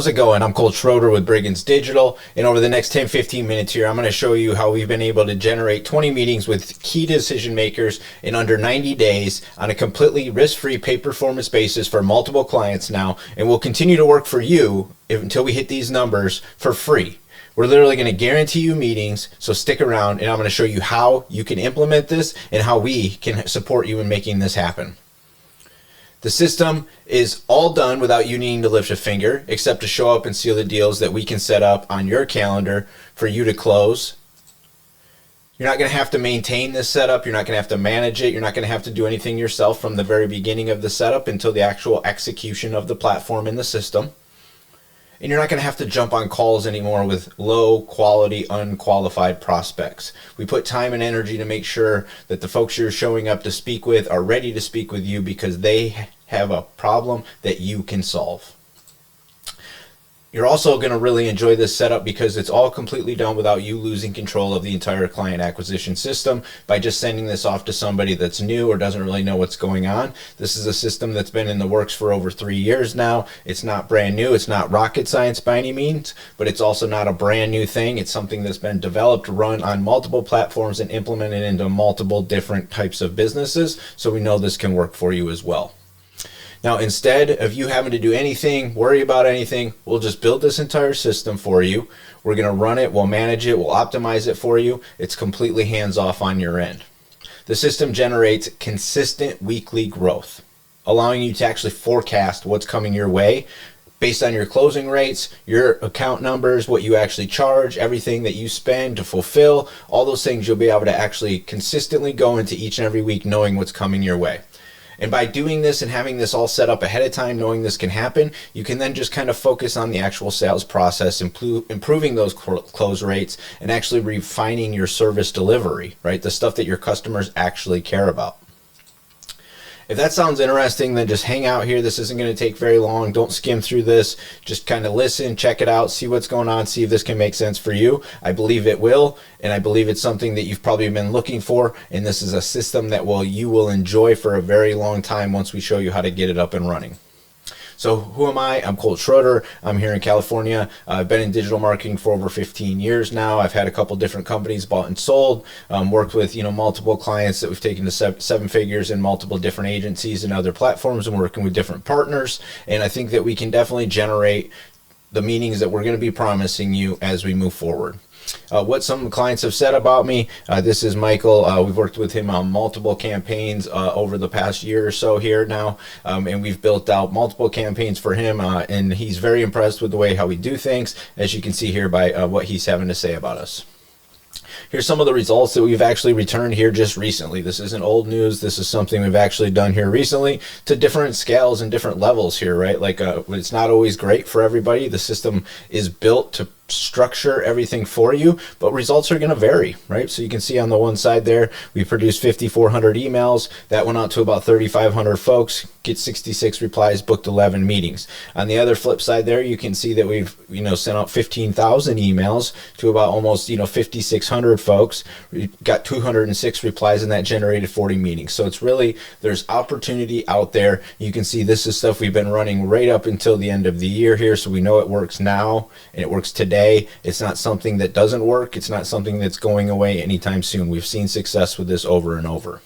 How's it going? I'm Colt Schroeder with Briggins Digital, and over the next 10-15 minutes here, I'm going to show you how we've been able to generate 20 meetings with key decision makers in under 90 days on a completely risk-free pay-performance basis for multiple clients now, and we'll continue to work for you until we hit these numbers for free. We're literally going to guarantee you meetings, so stick around, and I'm going to show you how you can implement this and how we can support you in making this happen. The system is all done without you needing to lift a finger, except to show up and seal the deals that we can set up on your calendar for you to close. You're not going to have to maintain this setup. You're not going to have to manage it. You're not going to have to do anything yourself from the very beginning of the setup until the actual execution of the platform in the system. And you're not going to have to jump on calls anymore with low quality, unqualified prospects. We put time and energy to make sure that the folks you're showing up to speak with are ready to speak with you because they have a problem that you can solve. You're also going to really enjoy this setup because it's all completely done without you losing control of the entire client acquisition system by just sending this off to somebody that's new or doesn't really know what's going on. This is a system that's been in the works for over 3 years now. It's not brand new. It's not rocket science by any means, but it's also not a brand new thing. It's something that's been developed, run on multiple platforms, and implemented into multiple different types of businesses. So we know this can work for you as well. Now, instead of you having to do anything, worry about anything, we'll just build this entire system for you. We're going to run it, we'll manage it, we'll optimize it for you. It's completely hands-off on your end. The system generates consistent weekly growth, allowing you to actually forecast what's coming your way based on your closing rates, your account numbers, what you actually charge, everything that you spend to fulfill, all those things you'll be able to actually consistently go into each and every week knowing what's coming your way. And by doing this and having this all set up ahead of time, knowing this can happen, you can then just kind of focus on the actual sales process, improving those close rates, and actually refining your service delivery, right? The stuff that your customers actually care about. If that sounds interesting, then just hang out here. This isn't going to take very long. Don't skim through this. Just kind of listen, check it out, see what's going on, see if this can make sense for you. I believe it will, and I believe it's something that you've probably been looking for, and this is a system that you will enjoy for a very long time once we show you how to get it up and running. So who am I? I'm Colt Schroeder. I'm here in California. I've been in digital marketing for over 15 years now. I've had a couple different companies bought and sold, worked with multiple clients that we've taken to seven figures in multiple different agencies and other platforms, and working with different partners. And I think that we can definitely generate the meetings that we're going to be promising you as we move forward. What some clients have said about me, this is Michael. We've worked with him on multiple campaigns over the past year or so here now, and we've built out multiple campaigns for him, and he's very impressed with the way how we do things, as you can see here by what he's having to say about us. Here's some of the results that we've actually returned here just recently. This isn't old news. This is something we've actually done here recently to different scales and different levels here, right? Like it's not always great for everybody. The system is built to structure everything for you, but results are going to vary, right? So you can see on the one side there, we produced 5,400 emails. That went out to about 3,500 folks, get 66 replies, booked 11 meetings. On the other flip side there, you can see that we've, sent out 15,000 emails to about almost, 5,600 folks. We got 206 replies, and that generated 40 meetings. So it's really, there's opportunity out there. You can see this is stuff we've been running right up until the end of the year here. So we know it works now and it works today. It's not something that doesn't work. It's not something that's going away anytime soon. We've seen success with this over and over.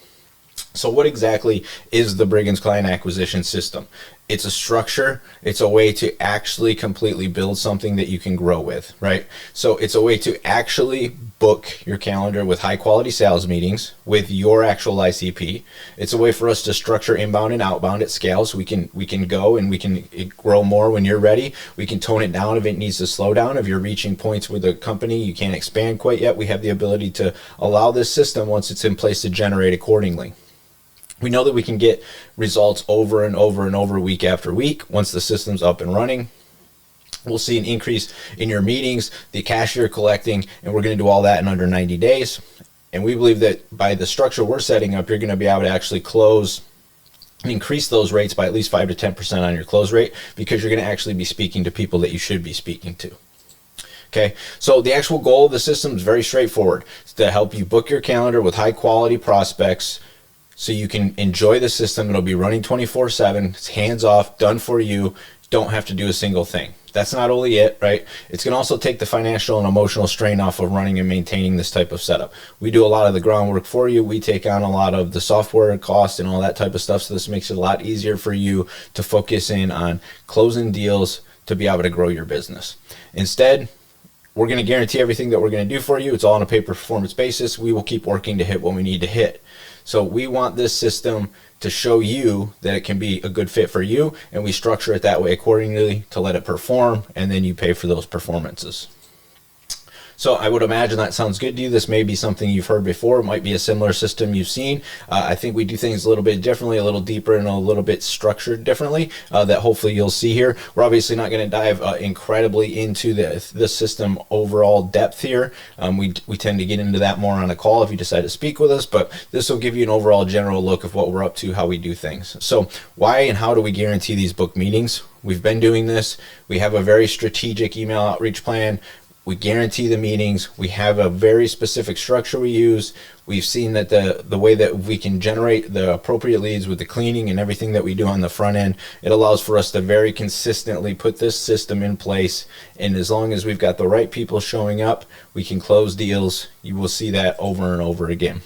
So what exactly is the Briggins Client Acquisition System? It's a structure. It's a way to actually completely build something that you can grow with, right? So it's a way to actually book your calendar with high quality sales meetings with your actual ICP. It's a way for us to structure inbound and outbound at scale, so we can go and we can grow more when you're ready. We can tone it down if it needs to slow down. If you're reaching points with a company you can't expand quite yet, we have the ability to allow this system, once it's in place, to generate accordingly. We know that we can get results over and over and over, week after week, once the system's up and running. We'll see an increase in your meetings, the cash you're collecting, and we're going to do all that in under 90 days. And we believe that by the structure we're setting up, you're going to be able to actually close and increase those rates by at least 5 to 10% on your close rate, because you're going to actually be speaking to people that you should be speaking to. Okay, so the actual goal of the system is very straightforward. It's to help you book your calendar with high quality prospects so you can enjoy the system. It'll be running 24/7. It's hands off, done for you. Don't have to do a single thing. That's not only it, right? It's going to also take the financial and emotional strain off of running and maintaining this type of setup. We do a lot of the groundwork for you. We take on a lot of the software cost and all that type of stuff. So this makes it a lot easier for you to focus in on closing deals to be able to grow your business. Instead, we're going to guarantee everything that we're going to do for you. It's all on a pay performance basis. We will keep working to hit what we need to hit. So we want this system to show you that it can be a good fit for you, and we structure it that way accordingly to let it perform, and then you pay for those performances. So I would imagine that sounds good to you. This may be something you've heard before. It might be a similar system you've seen. I think we do things a little bit differently, a little deeper, and a little bit structured differently that hopefully you'll see here. We're obviously not going to dive incredibly into the system overall depth here. We tend to get into that more on a call if you decide to speak with us, but this will give you an overall general look of what we're up to, how we do things. So why and how do we guarantee these book meetings? We've been doing this. We have a very strategic email outreach plan. We guarantee the meetings. We have a very specific structure we use. We've seen that the way that we can generate the appropriate leads with the cleaning and everything that we do on the front end, it allows for us to very consistently put this system in place. And as long as we've got the right people showing up, we can close deals. You will see that over and over again.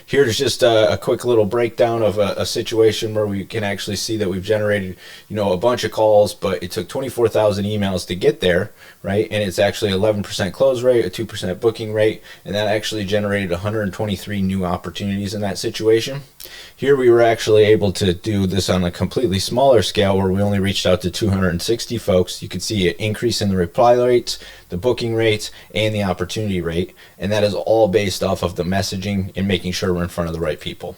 Here's just a quick little breakdown of a situation where we can actually see that we've generated, a bunch of calls, but it took 24,000 emails to get there, right? And it's actually 11% close rate, a 2% booking rate, and that actually generated 123 new opportunities in that situation. Here we were actually able to do this on a completely smaller scale where we only reached out to 260 folks. You can see an increase in the reply rates, the booking rates, and the opportunity rate. And that is all based off of the messaging and making sure we're in front of the right people.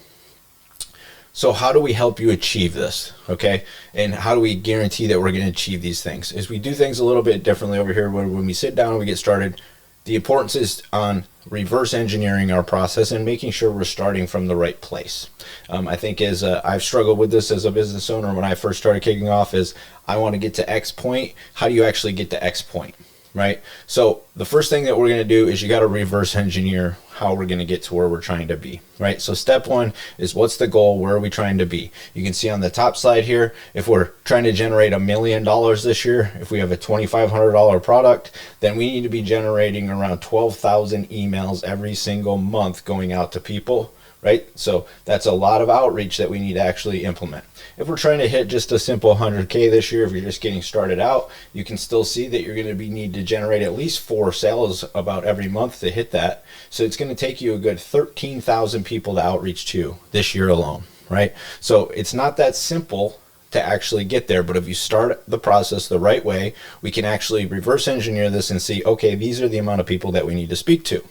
So how do we help you achieve this? Okay. And how do we guarantee that we're going to achieve these things? Is we do things a little bit differently over here when we sit down and we get started. The importance is on reverse engineering our process and making sure we're starting from the right place. I think as I've struggled with this as a business owner when I first started kicking off is I want to get to X point. How do you actually get to X point? Right? So the first thing that we're going to do is you got to reverse engineer how we're going to get to where we're trying to be, right? So step one is what's the goal? Where are we trying to be? You can see on the top slide here, if we're trying to generate $1 million this year, if we have a $2,500 product, then we need to be generating around 12,000 emails every single month going out to people, right? So that's a lot of outreach that we need to actually implement. If we're trying to hit just a simple 100K this year, if you're just getting started out, you can still see that you're going to need to generate at least 4 sales about every month to hit that. So it's going to take you a good 13,000 people to outreach to this year alone, right? So it's not that simple to actually get there, but if you start the process the right way, we can actually reverse engineer this and see, okay, these are the amount of people that we need to speak to.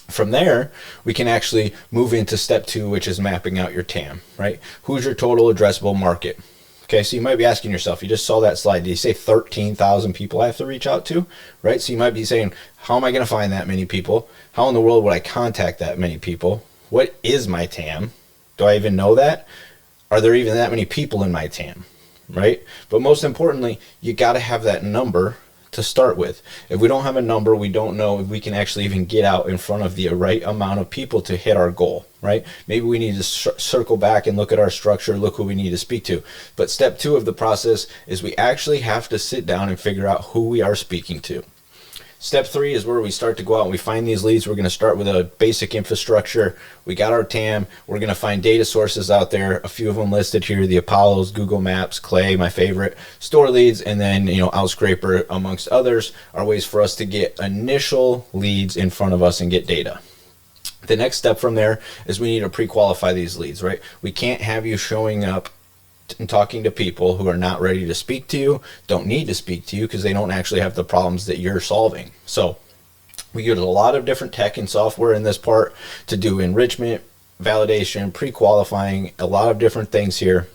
From there, we can actually move into step 2, which is mapping out your TAM, right? Who's your total addressable market? Okay, so you might be asking yourself, you just saw that slide. Did you say 13,000 people I have to reach out to, right? So you might be saying, how am I going to find that many people? How in the world would I contact that many people? What is my TAM? Do I even know that? Are there even that many people in my TAM, right? But most importantly, you got to have that number to start with. If we don't have a number, we don't know if we can actually even get out in front of the right amount of people to hit our goal, right? Maybe we need to circle back and look at our structure, look who we need to speak to. But step 2 of the process is we actually have to sit down and figure out who we are speaking to. Step 3 is where we start to go out and we find these leads. We're going to start with a basic infrastructure. We got our TAM. We're going to find data sources out there. A few of them listed here, the Apollos, Google Maps, Clay, my favorite, Store Leads, and then, Outscraper, amongst others, are ways for us to get initial leads in front of us and get data. The next step from there is we need to pre-qualify these leads, right? We can't have you showing up and talking to people who are not ready to speak to you, don't need to speak to you because they don't actually have the problems that you're solving. So we use a lot of different tech and software in this part to do enrichment, validation, pre-qualifying, a lot of different things here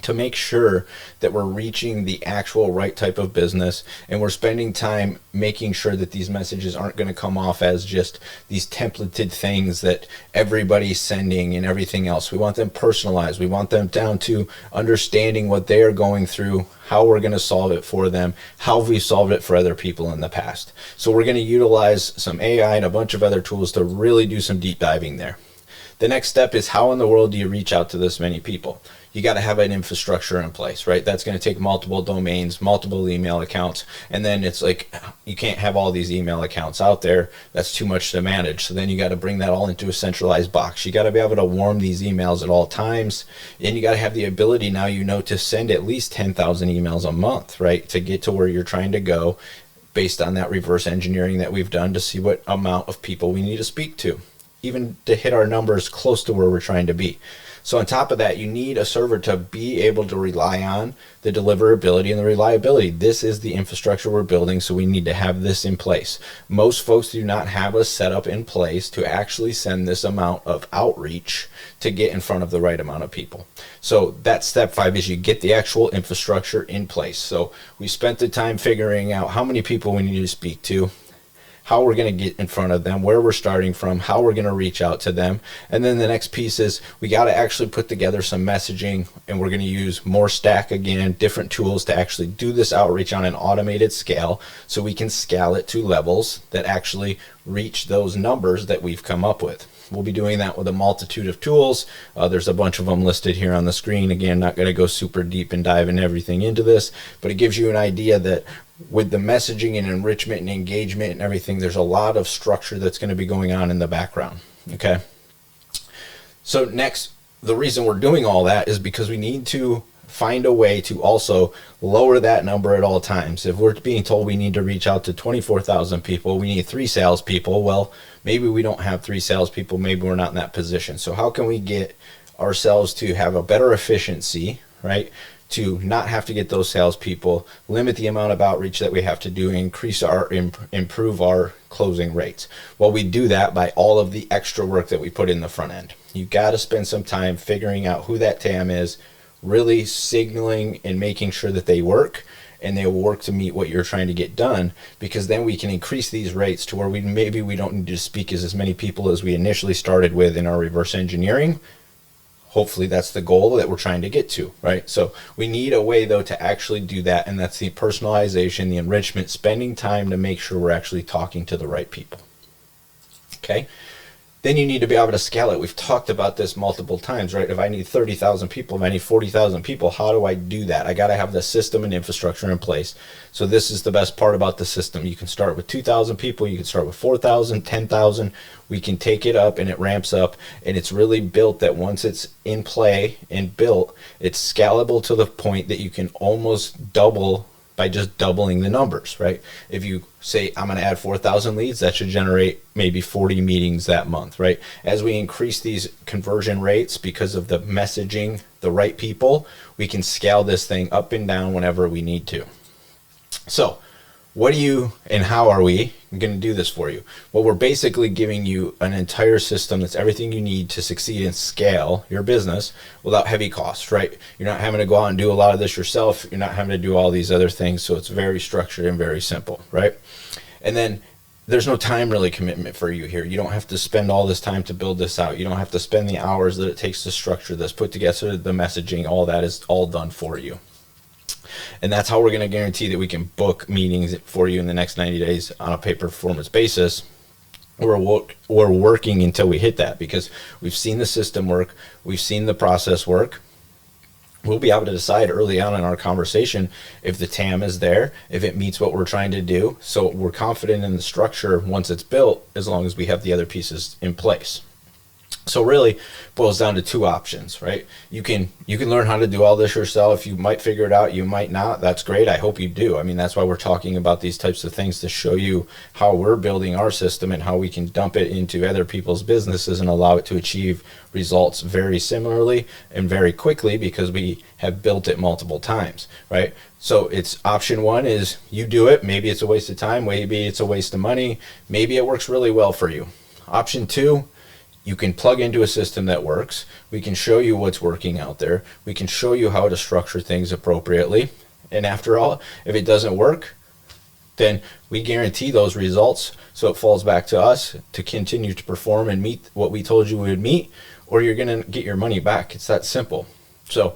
to make sure that we're reaching the actual right type of business and we're spending time making sure that these messages aren't going to come off as just these templated things that everybody's sending and everything else. We want them personalized. We want them down to understanding what they are going through, how we're going to solve it for them, how we've solved it for other people in the past. So we're going to utilize some AI and a bunch of other tools to really do some deep diving there. The next step is, how in the world do you reach out to this many people? You got to have an infrastructure in place, right? That's going to take multiple domains, multiple email accounts. And then it's like, you can't have all these email accounts out there. That's too much to manage. So then you got to bring that all into a centralized box. You got to be able to warm these emails at all times. And you got to have the ability now, to send at least 10,000 emails a month, right? To get to where you're trying to go, based on that reverse engineering that we've done to see what amount of people we need to speak to, even to hit our numbers close to where we're trying to be. So on top of that, you need a server to be able to rely on the deliverability and the reliability. This is the infrastructure we're building, so we need to have this in place. Most folks do not have a setup in place to actually send this amount of outreach to get in front of the right amount of people. So that's step 5, is you get the actual infrastructure in place. So we spent the time figuring out how many people we need to speak to, how we're going to get in front of them, where we're starting from, how we're going to reach out to them. And then the next piece is, we got to actually put together some messaging, and we're going to use more Stack again, different tools to actually do this outreach on an automated scale, so we can scale it to levels that actually reach those numbers that we've come up with. We'll be doing that with a multitude of tools. There's a bunch of them listed here on the screen. Again, not going to go super deep and dive in everything into this, but it gives you an idea that with the messaging and enrichment and engagement and everything, there's a lot of structure that's going to be going on in the background. Okay. So next, the reason we're doing all that is because we need to find a way to also lower that number at all times. If we're being told we need to reach out to 24,000 people, we need 3 salespeople. Well, maybe we don't have 3 salespeople. Maybe we're not in that position. So how can we get ourselves to have a better efficiency, right? To not have to get those salespeople, limit the amount of outreach that we have to do, improve our closing rates. Well, we do that by all of the extra work that we put in the front end. You got to spend some time figuring out who that TAM is, really signaling and making sure that they work, and they will work to meet what you're trying to get done, because then we can increase these rates to where maybe we don't need to speak as many people as we initially started with in our reverse engineering. Hopefully that's the goal that we're trying to get to, right? So we need a way, though, to actually do that, and that's the personalization, the enrichment, spending time to make sure we're actually talking to the right people. Okay? Then you need to be able to scale it. We've talked about this multiple times, right? If I need 30,000 people, if I need 40,000 people, how do I do that? I got to have the system and infrastructure in place. So this is the best part about the system. You can start with 2,000 people. You can start with 4,000, 10,000. We can take it up, and it ramps up. And it's really built that once it's in play and built, it's scalable to the point that you can almost double by just doubling the numbers, right? If you say, I'm going to add 4,000 leads, that should generate maybe 40 meetings that month, right? As we increase these conversion rates because of the messaging, the right people, we can scale this thing up and down whenever we need to. So what do you and how are we going to do this for you? Well, we're basically giving you an entire system that's everything you need to succeed and scale your business without heavy costs, right? You're not having to go out and do a lot of this yourself. You're not having to do all these other things. So it's very structured and very simple, right? And then there's no time really commitment for you here. You don't have to spend all this time to build this out. You don't have to spend the hours that it takes to structure this, put together the messaging. All that is all done for you. And that's how we're going to guarantee that we can book meetings for you in the next 90 days on a pay performance basis. We're working until we hit that, because we've seen the system work. We've seen the process work. We'll be able to decide early on in our conversation if the TAM is there, if it meets what we're trying to do. So we're confident in the structure once it's built, as long as we have the other pieces in place. So really boils down to 2 options, right? You can learn how to do all this yourself. You might figure it out. You might not. That's great. I hope you do. I mean, that's why we're talking about these types of things, to show you how we're building our system and how we can dump it into other people's businesses and allow it to achieve results very similarly and very quickly, because we have built it multiple times, right? So it's option 1 is you do it. Maybe it's a waste of time. Maybe it's a waste of money. Maybe it works really well for you. Option 2, you can plug into a system that works. We can show you what's working out there. We can show you how to structure things appropriately. And after all, if it doesn't work, then we guarantee those results. So it falls back to us to continue to perform and meet what we told you we would meet, or you're going to get your money back. It's that simple. So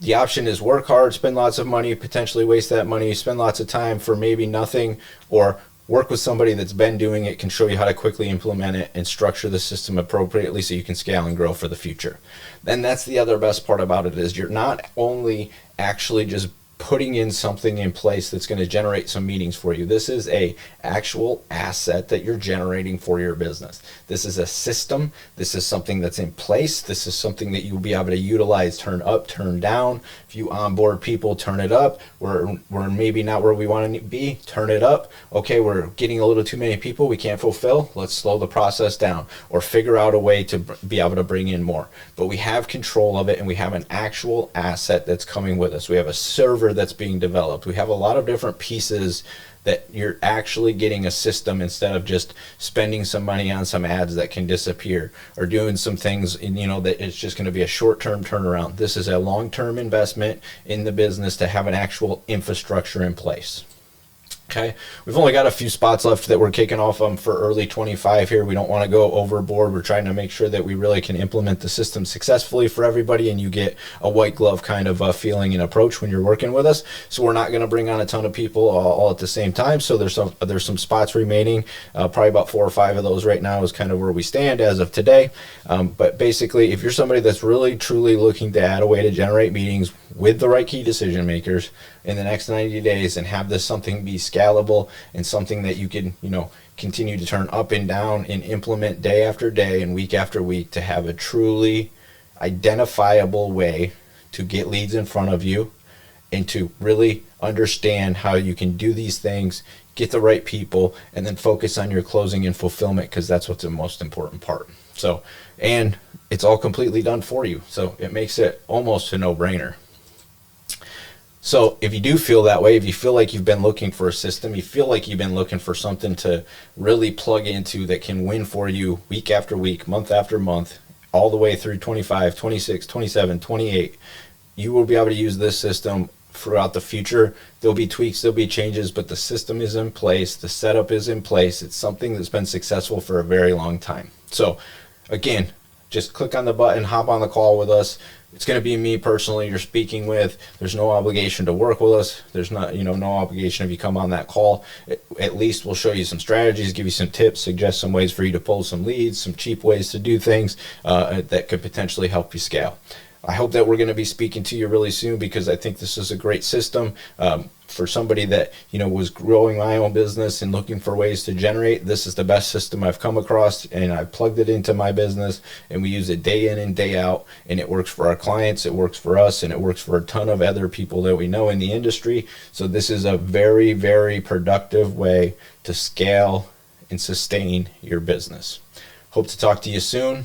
the option is work hard, spend lots of money, potentially waste that money, spend lots of time for maybe nothing, or work with somebody that's been doing it, can show you how to quickly implement it and structure the system appropriately so you can scale and grow for the future. Then that's the other best part about it, is you're not only actually just putting in something in place that's going to generate some meetings for you. This is a actual asset that you're generating for your business. This is a system. This is something that's in place. This is something that you'll be able to utilize, turn up, turn down. If you onboard people, turn it up. We're maybe not where we want to be, turn it up. Okay, we're getting a little too many people, we can't fulfill. Let's slow the process down or figure out a way to be able to bring in more. But we have control of it, and we have an actual asset that's coming with us. We have a server that's being developed. We have a lot of different pieces that you're actually getting a system, instead of just spending some money on some ads that can disappear, or doing some things that it's just going to be a short-term turnaround. This is a long-term investment in the business to have an actual infrastructure in place. Okay, we've only got a few spots left that we're kicking off for early 25 here. We don't want to go overboard. We're trying to make sure that we really can implement the system successfully for everybody, and you get a white glove kind of feeling and approach when you're working with us. So we're not going to bring on a ton of people all at the same time. So there's some spots remaining. Probably about 4 or 5 of those right now is kind of where we stand as of today. But basically, if you're somebody that's really truly looking to add a way to generate meetings with the right key decision makers in the next 90 days and have this something be scalable and something that you can, continue to turn up and down and implement day after day and week after week, to have a truly identifiable way to get leads in front of you and to really understand how you can do these things, get the right people, and then focus on your closing and fulfillment, because that's what's the most important part. So, and it's all completely done for you. So it makes it almost a no-brainer. So if you do feel that way, if you feel like you've been looking for a system, you feel like you've been looking for something to really plug into that can win for you week after week, month after month, all the way through 25, 26, 27, 28, you will be able to use this system throughout the future. There'll be tweaks, there'll be changes, but the system is in place, the setup is in place. It's something that's been successful for a very long time. So again, just click on the button, hop on the call with us. It's going to be me personally you're speaking with. There's no obligation to work with us. There's not, no obligation if you come on that call. At least we'll show you some strategies, give you some tips, suggest some ways for you to pull some leads, some cheap ways to do things that could potentially help you scale. I hope that we're going to be speaking to you really soon, because I think this is a great system for somebody that was growing my own business and looking for ways to generate. This is the best system I've come across, and I plugged it into my business, and we use it day in and day out, and it works for our clients, it works for us, and it works for a ton of other people that we know in the industry. So this is a very, very productive way to scale and sustain your business. Hope to talk to you soon.